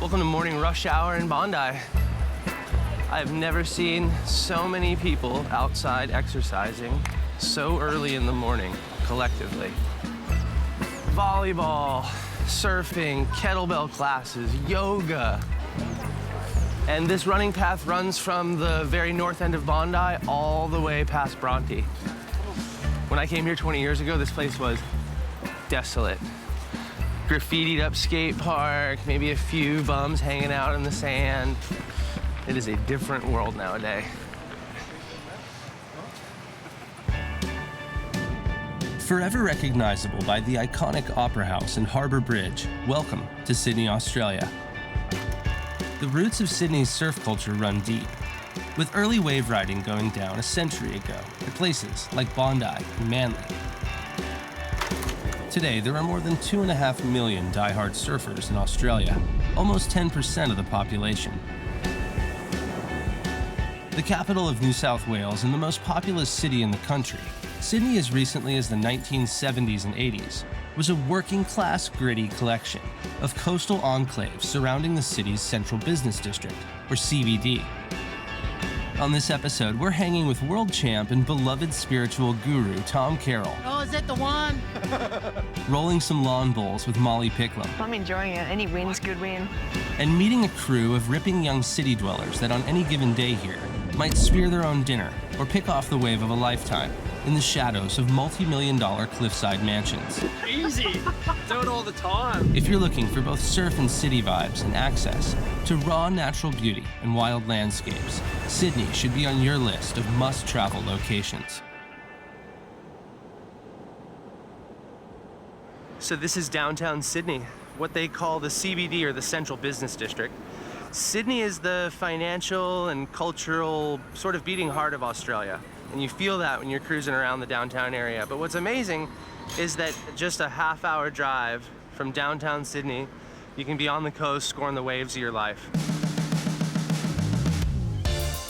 Welcome to morning rush hour in Bondi. I've never seen so many people outside exercising so early in the morning, collectively. Volleyball, surfing, kettlebell classes, yoga. And this running path runs from the very north end of Bondi all the way past Bronte. When I came here 20 years ago, this place was desolate. Graffitied up skate park, maybe a few bums hanging out in the sand. It is a different world nowadays. Forever recognizable by the iconic Opera House and Harbour Bridge, welcome to Sydney, Australia. The roots of Sydney's surf culture run deep, with early wave riding going down a century ago at places like Bondi and Manly. Today, there are more than 2.5 million die-hard surfers in Australia, almost 10% of the population. The capital of New South Wales and the most populous city in the country, Sydney, as recently as the 1970s and 80s, was a working-class, gritty collection of coastal enclaves surrounding the city's central business district, or CBD. On this episode, we're hanging with world champ and beloved spiritual guru Tom Carroll. Oh, is that the one? Rolling some lawn bowls with Molly Picklum. I'm enjoying it. Any win's good win. And meeting a crew of ripping young city dwellers that on any given day here might spear their own dinner or pick off the wave of a lifetime in the shadows of multi-million-dollar cliffside mansions. Easy. Do it all the time. If you're looking for both surf and city vibes and access to raw natural beauty and wild landscapes, Sydney should be on your list of must-travel locations. So this is downtown Sydney, what they call the CBD, or the Central Business District. Sydney is the financial and cultural sort of beating heart of Australia. And you feel that when you're cruising around the downtown area. But what's amazing is that just a half-hour drive from downtown Sydney, you can be on the coast scoring the waves of your life.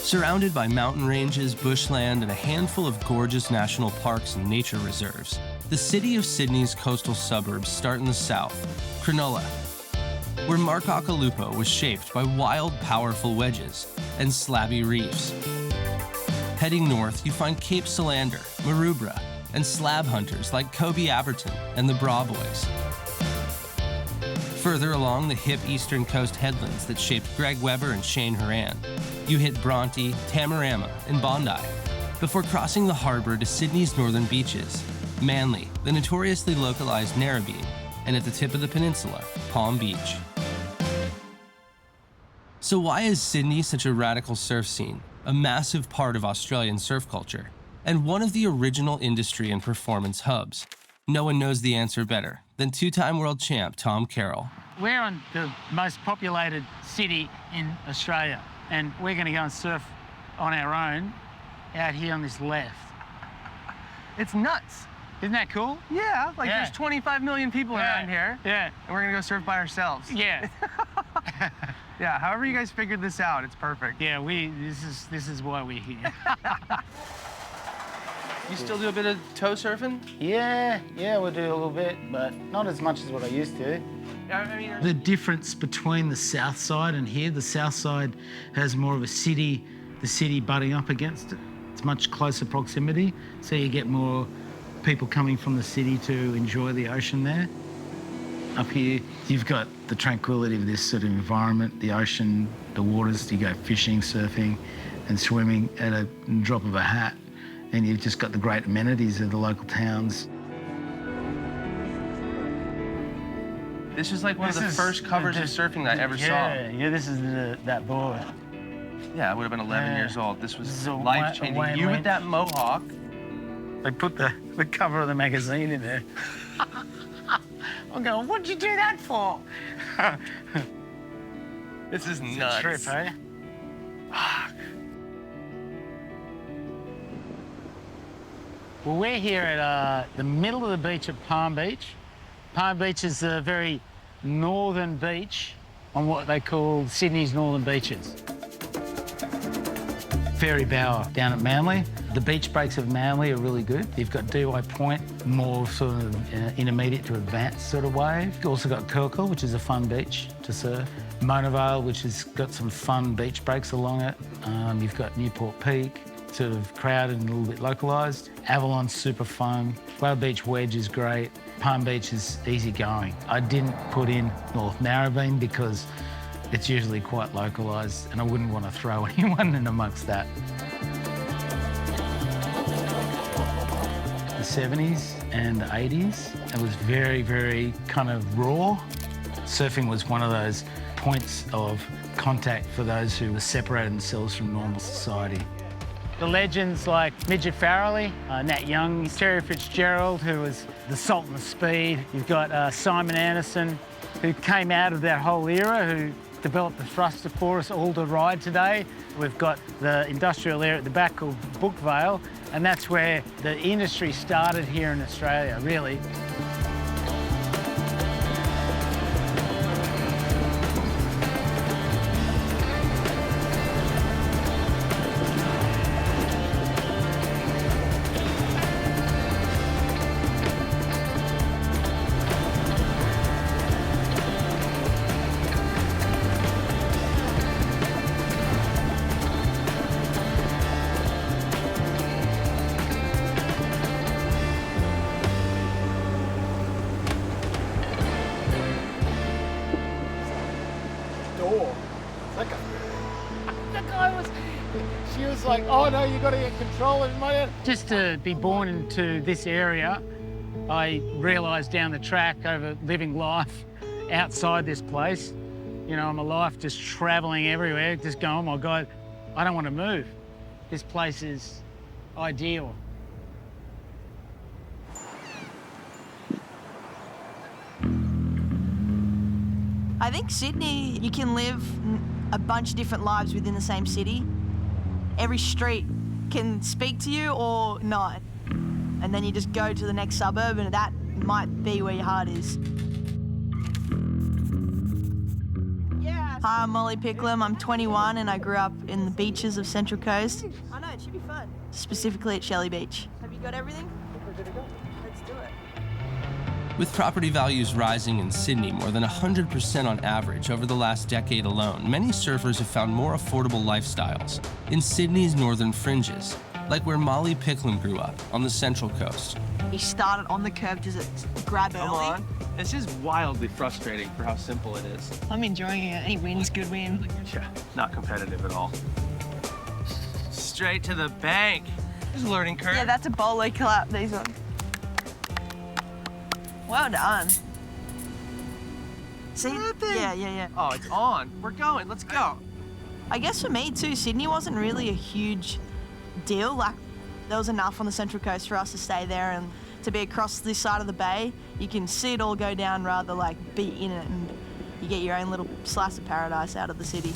Surrounded by mountain ranges, bushland, and a handful of gorgeous national parks and nature reserves, the city of Sydney's coastal suburbs start in the south, Cronulla, where Mark Occhilupo was shaped by wild, powerful wedges and slabby reefs. Heading north, you find Cape Solander, Maroubra, and slab hunters like Kobe Aberton and the Bra Boys. Further along the hip eastern coast headlands that shaped Greg Webber and Shane Horan, you hit Bronte, Tamarama, and Bondi, before crossing the harbour to Sydney's northern beaches, Manly, the notoriously localised Narrabeen, and at the tip of the peninsula, Palm Beach. So why is Sydney such a radical surf scene, a massive part of Australian surf culture, and one of the original industry and performance hubs? No one knows the answer better than two-time world champ Tom Carroll. We're on the most populated city in Australia, and we're going to go and surf on our own out here on this left. It's nuts. Isn't that cool? Yeah, like Yeah. there's 25 million people around here, Yeah. and we're gonna go surf by ourselves. Yeah. Yeah, however you guys figured this out, it's perfect. Yeah, this is why we're here. You still do a bit of toe surfing? Yeah, we'll do a little bit, but not as much as what I used to. I mean, The difference between the south side and here, the south side has more of a city, the city butting up against it. It's much closer proximity, so you get more people coming from the city to enjoy the ocean there. Up here, you've got the tranquility of this sort of environment, the ocean, the waters. You go fishing, surfing, and swimming at a drop of a hat, and you've just got the great amenities of the local towns. this is like one of the first covers of surfing that I ever saw. Yeah, this is that board. Yeah, I would have been 11 years old. This This was is a life-changing. Hawaiian You Layne. with that mohawk. They put the cover of the magazine in there. I'm going, what'd you do that for? This is It's nuts. a trip, eh? Well, we're here at the middle of the beach at Palm Beach. Palm Beach is a very northern beach on what they call Sydney's northern beaches. ferry bower down at Manly. The beach breaks of Manly are really good. You've got DY Point, more sort of intermediate to advanced sort of wave. You've also got Kirkle, which is a fun beach to surf. Mona Vale, which has got some fun beach breaks along it. You've got Newport Peak, sort of crowded and a little bit localised. Avalon's super fun. Whale Beach Wedge is great. Palm Beach is easy going. I didn't put in North Narrabeen because it's usually quite localised and I wouldn't want to throw anyone in amongst that. The 70s and the 80s, it was very, very kind of raw. Surfing was one of those points of contact for those who separated themselves from normal society. The legends like Midget Farrelly, Nat Young, Terry Fitzgerald, who was the Sultan of Speed. You've got Simon Anderson, who came out of that whole era, who developed the thruster for us all to ride today. We've got the industrial area at the back called Brookvale, and that's where the industry started here in Australia, really. She was like, oh no, you got to get control of my head. Just to be born into this area, I realised down the track over living life outside this place, you know, my life just travelling everywhere, just going, oh my God, I don't want to move. This place is ideal. I think Sydney, you can live a bunch of different lives within the same city. Every street can speak to you or not. And then you just go to the next suburb and that might be where your heart is. Yeah. Hi, I'm Molly Picklum. I'm 21 and I grew up in the beaches of Central Coast. I know, it should be fun. Specifically at Shelley Beach. Have you got everything? Let's do it. With property values rising in Sydney more than 100% on average over the last decade alone, many surfers have found more affordable lifestyles in Sydney's northern fringes, like where Molly Picklum grew up on the Central Coast. You started on the curb, does it grab early? Come on. It's just wildly frustrating for how simple it is. I'm enjoying it. Any win's good win. Yeah, not competitive at all. Straight to the bank. There's a learning curve. Yeah, that's a bolo clap, these ones. Well done. See? Yeah. Oh, it's on. We're going. Let's go. I guess for me too, Sydney wasn't really a huge deal. Like, there was enough on the Central Coast for us to stay there and to be across this side of the bay. You can see it all go down rather like be in it, and you get your own little slice of paradise out of the city.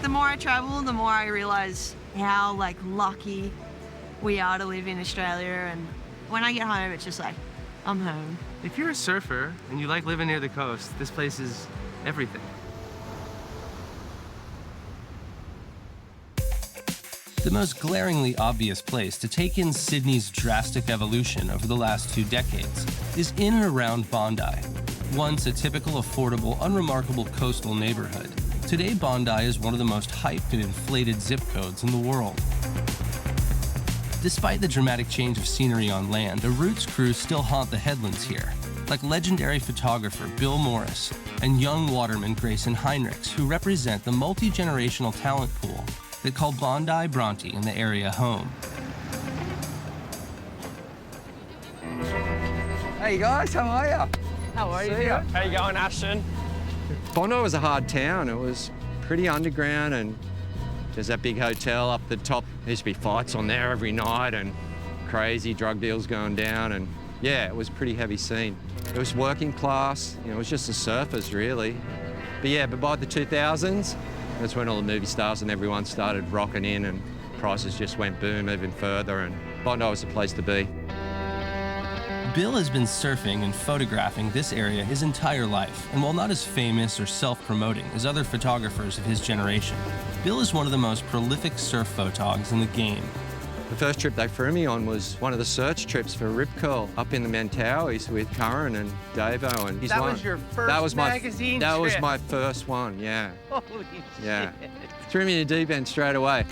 The more I travel, the more I realise how like lucky we are to live in Australia, and when I get home, it's just like, I'm home. If you're a surfer and you like living near the coast, this place is everything. The most glaringly obvious place to take in Sydney's drastic evolution over the last 2 decades is in and around Bondi. Once a typical, affordable, unremarkable coastal neighborhood, today Bondi is one of the most hyped and inflated zip codes in the world. Despite the dramatic change of scenery on land, a roots crew still haunt the headlands here, like legendary photographer Bill Morris and young waterman Grayson Heinrichs, who represent the multi-generational talent pool that call Bondi Bronte and the area home. Hey guys, how are ya? How are you? How you going, Ashton? Bondi was a hard town. It was pretty underground, and there's that big hotel up the top. There used to be fights on there every night and crazy drug deals going down, and yeah, it was a pretty heavy scene. It was working class, you know, it was just the surfers really. But by the 2000s, that's when all the movie stars and everyone started rocking in and prices just went boom even further, and Bondi was the place to be. Bill has been surfing and photographing this area his entire life, and while not as famous or self-promoting as other photographers of his generation, Bill is one of the most prolific surf photogs in the game. The first trip they threw me on was one of the search trips for Rip Curl up in the Mentawais with Curran and Davo. And That was your first magazine That was trip? my first one, yeah. Holy Yeah. shit. Threw me in the deep end straight away.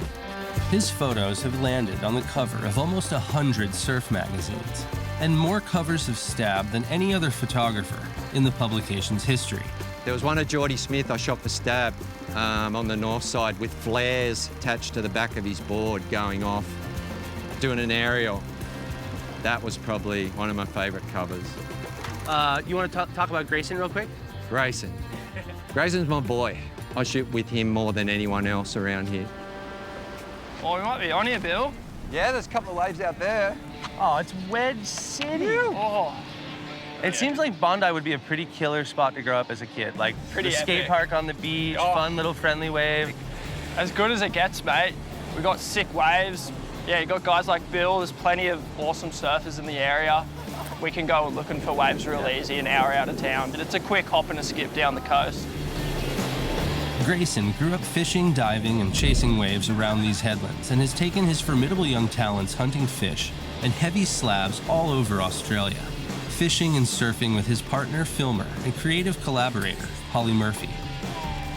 His photos have landed on the cover of almost 100 surf magazines, and more covers of Stab than any other photographer in the publication's history. There was one of Geordie Smith I shot for Stab on the north side with flares attached to the back of his board going off, doing an aerial. That was probably one of my favourite covers. You want to talk about Grayson real quick? Grayson. Grayson's my boy. I shoot with him more than anyone else around here. Oh, we might be on here, Bill. Yeah, there's a couple of waves out there. Oh, it's Wedge City. Oh, It seems like Bondi would be a pretty killer spot to grow up as a kid. Like Pretty the skate epic. park on the beach, Oh. fun little friendly wave. as good as it gets, mate. We got sick waves. Yeah, you got guys like Bill. There's plenty of awesome surfers in the area. We can go looking for waves real easy an hour out of town. It's a quick hop and a skip down the coast. Grayson grew up fishing, diving, and chasing waves around these headlands, and has taken his formidable young talents hunting fish and heavy slabs all over Australia, fishing and surfing with his partner, filmer, and creative collaborator, Holly Murphy.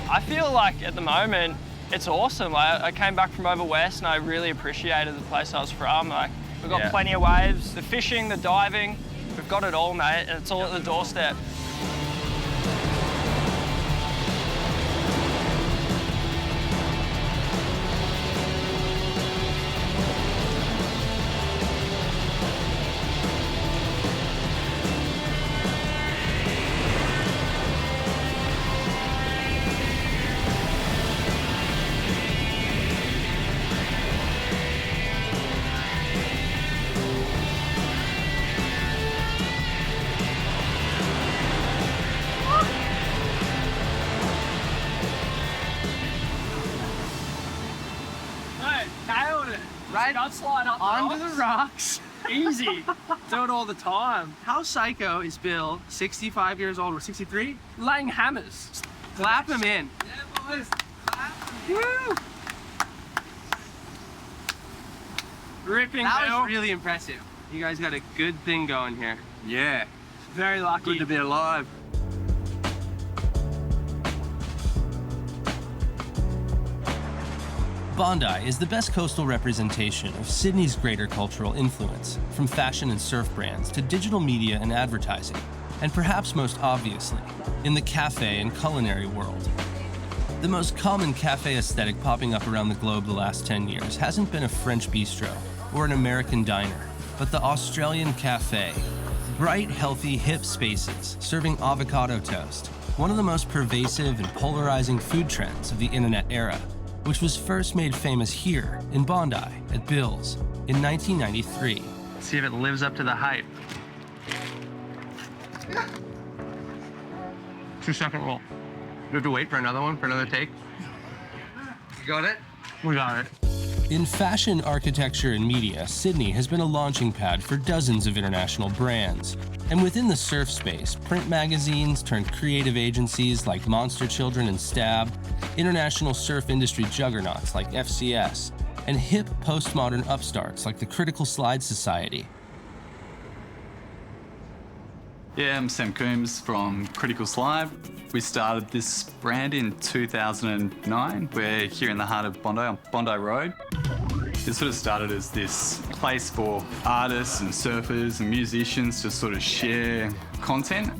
I feel like at the moment, it's awesome. I came back from over west and I really appreciated the place I was from. Like, we've got plenty of waves, the fishing, the diving, we've got it all, mate, and it's all at the doorstep. Nailed it. Right slide up onto the rocks. Easy. Do it all the time. How psycho is Bill, 65 years old, or 63? Laying hammers. Clap him in. Yeah, boys. Woo! Ripping, That Bill. was really impressive. You guys got a good thing going here. Yeah, Very lucky. good to be alive. Bondi is the best coastal representation of Sydney's greater cultural influence, from fashion and surf brands to digital media and advertising, and perhaps most obviously, in the cafe and culinary world. The most common cafe aesthetic popping up around the globe the last 10 years hasn't been a French bistro or an American diner, but the Australian cafe. Bright, healthy, hip spaces serving avocado toast, one of the most pervasive and polarizing food trends of the internet era, which was first made famous here in Bondi at Bill's in 1993. See if it lives up to the hype. 2-second roll. We have to wait for another one, for another take. You got it? We got it. In fashion, architecture, and media, Sydney has been a launching pad for dozens of international brands. And within the surf space, print magazines turned creative agencies like Monster Children and Stab, international surf industry juggernauts like FCS, and hip postmodern upstarts like the Critical Slide Society. Yeah, I'm Sam Coombs from Critical Slide. We started this brand in 2009. We're here in the heart of Bondi, on Bondi Road. It sort of started as this place for artists and surfers and musicians to sort of share content.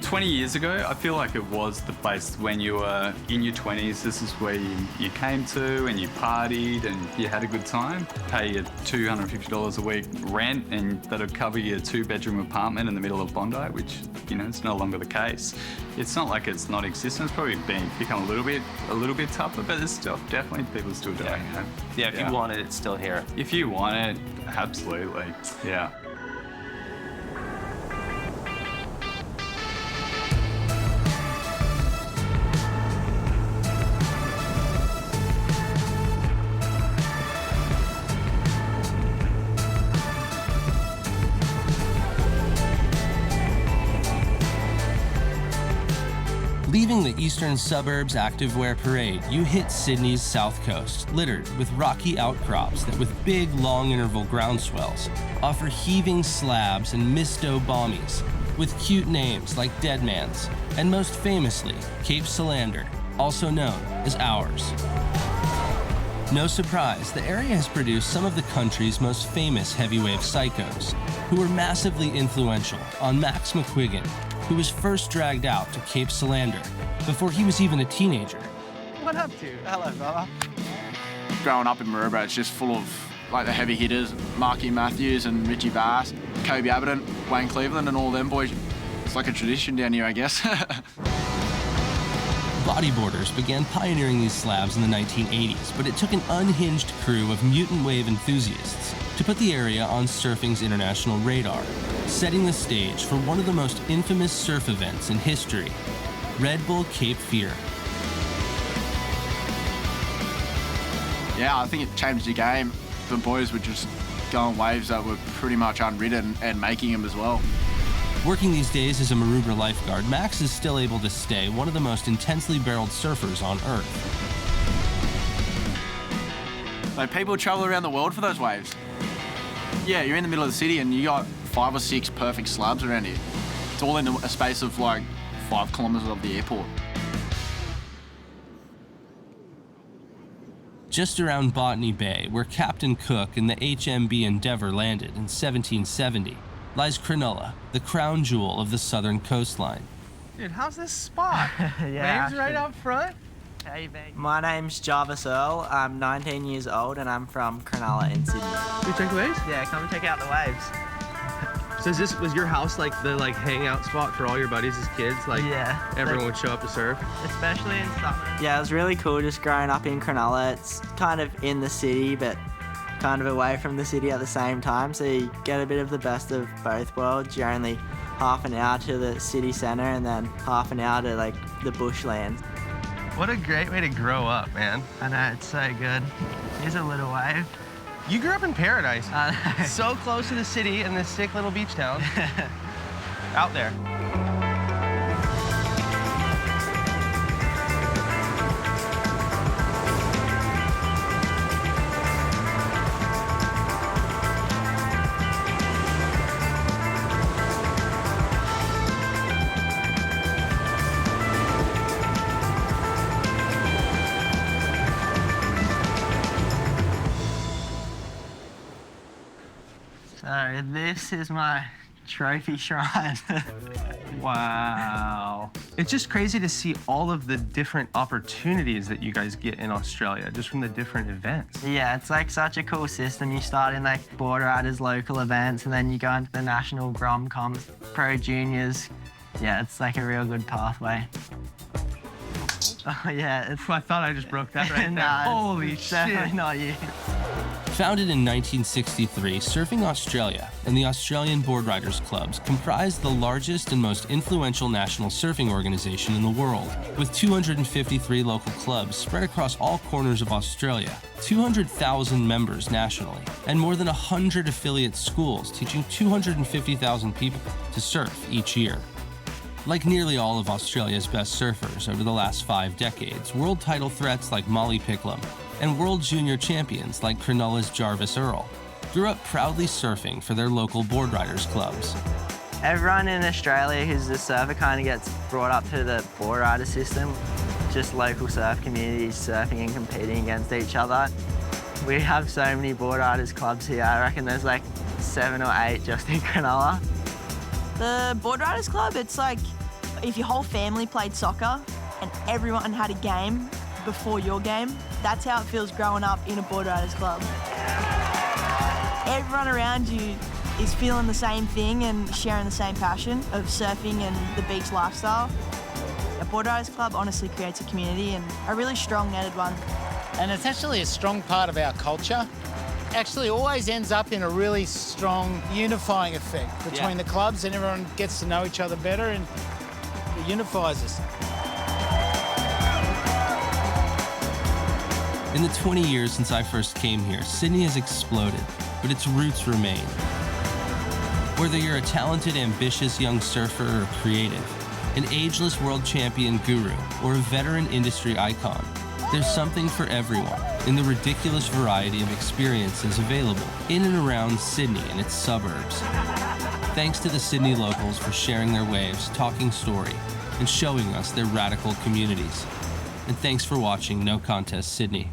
20 years ago, I feel like it was the place when you were in your 20s. This is where you came to and you partied and you had a good time. Pay your $250 a week rent and that'll cover your 2-bedroom apartment in the middle of Bondi, which, you know, it's no longer the case. It's not like it's not existent. It's probably become a little bit tougher, but there's still definitely people still doing it. Yeah, if you want it, it's still here. If you want it, absolutely, yeah. Leaving the eastern suburbs activewear parade, you hit Sydney's south coast, littered with rocky outcrops that, with big, long-interval ground swells, offer heaving slabs and misto bommies, with cute names like Deadman's, and most famously, Cape Solander, also known as Ours. No surprise, the area has produced some of the country's most famous heavywave psychos, who were massively influential on Max McQuiggan, who was first dragged out to Cape Solander before he was even a teenager. What up to? Hello, brother. Growing up in Maroubra, it's just full of like the heavy hitters, Marky Matthews and Richie Bass, Kobe Abbott, Wayne Cleveland and all them boys. It's like a tradition down here, I guess. Bodyboarders began pioneering these slabs in the 1980s, but it took an unhinged crew of mutant wave enthusiasts to put the area on surfing's international radar, setting the stage for one of the most infamous surf events in history, Red Bull Cape Fear. Yeah, I think it changed the game. The boys were just going waves that were pretty much unridden and making them as well. Working these days as a Maroubra lifeguard, Max is still able to stay one of the most intensely barreled surfers on Earth. Like, people travel around the world for those waves. Yeah, you're in the middle of the city and you got 5 or 6 perfect slabs around here. It's all in a space of like 5 kilometers of the airport. Just around Botany Bay, where Captain Cook and the HMB Endeavour landed in 1770, lies Cronulla, the crown jewel of the southern coastline. Dude, how's this spot? Yeah. Waves right up front? Hey, mate. My name's Jarvis Earle. I'm 19 years old and I'm from Cronulla in Sydney. Can we check the waves? Yeah, come and check out the waves. So was your house like the hangout spot for all your buddies as kids? Like Yeah. everyone would show up to surf? Especially in summer. Yeah, it was really cool just growing up in Cronulla. It's kind of in the city, but kind of away from the city at the same time, so you get a bit of the best of both worlds. You're only half an hour to the city centre and then half an hour to like the bushlands. What a great way to grow up, man. I know, it's so good. Here's a little wave. You grew up in paradise. So close to the city in this sick little beach town. Out there. So this is my trophy shrine. Wow. It's just crazy to see all of the different opportunities that you guys get in Australia, just from the different events. Yeah, it's like such a cool system. You start in like boardriders, local events, and then you go into the national grom comps, pro juniors. Yeah, it's like a real good pathway. Oh yeah, I thought I just broke that right no, there. Holy it's shit. definitely not you. Founded in 1963, Surfing Australia and the Australian Boardriders Clubs comprise the largest and most influential national surfing organization in the world, with 253 local clubs spread across all corners of Australia, 200,000 members nationally, and more than 100 affiliate schools teaching 250,000 people to surf each year. Like nearly all of Australia's best surfers over the last 5 decades, world title threats like Molly Picklum and world junior champions like Cronulla's Jarvis Earle grew up proudly surfing for their local boardriders clubs. Everyone in Australia who's a surfer kind of gets brought up to the boardrider system, just local surf communities surfing and competing against each other. We have so many boardriders clubs here. I reckon there's like 7 or 8 just in Cronulla. The Boardriders Club, it's like if your whole family played soccer and everyone had a game before your game, that's how it feels growing up in a Boardriders Club. Everyone around you is feeling the same thing and sharing the same passion of surfing and the beach lifestyle. A Boardriders Club honestly creates a community, and a really strong-netted one. And it's actually a strong part of our culture. Actually always ends up in a really strong unifying effect between the clubs, and everyone gets to know each other better and it unifies us. In the 20 years since I first came here, Sydney has exploded, but its roots remain. Whether you're a talented, ambitious young surfer or creative, an ageless world champion guru, or a veteran industry icon. There's something for everyone in the ridiculous variety of experiences available in and around Sydney and its suburbs. Thanks to the Sydney locals for sharing their waves, talking story, and showing us their radical communities. And thanks for watching No Contest Sydney.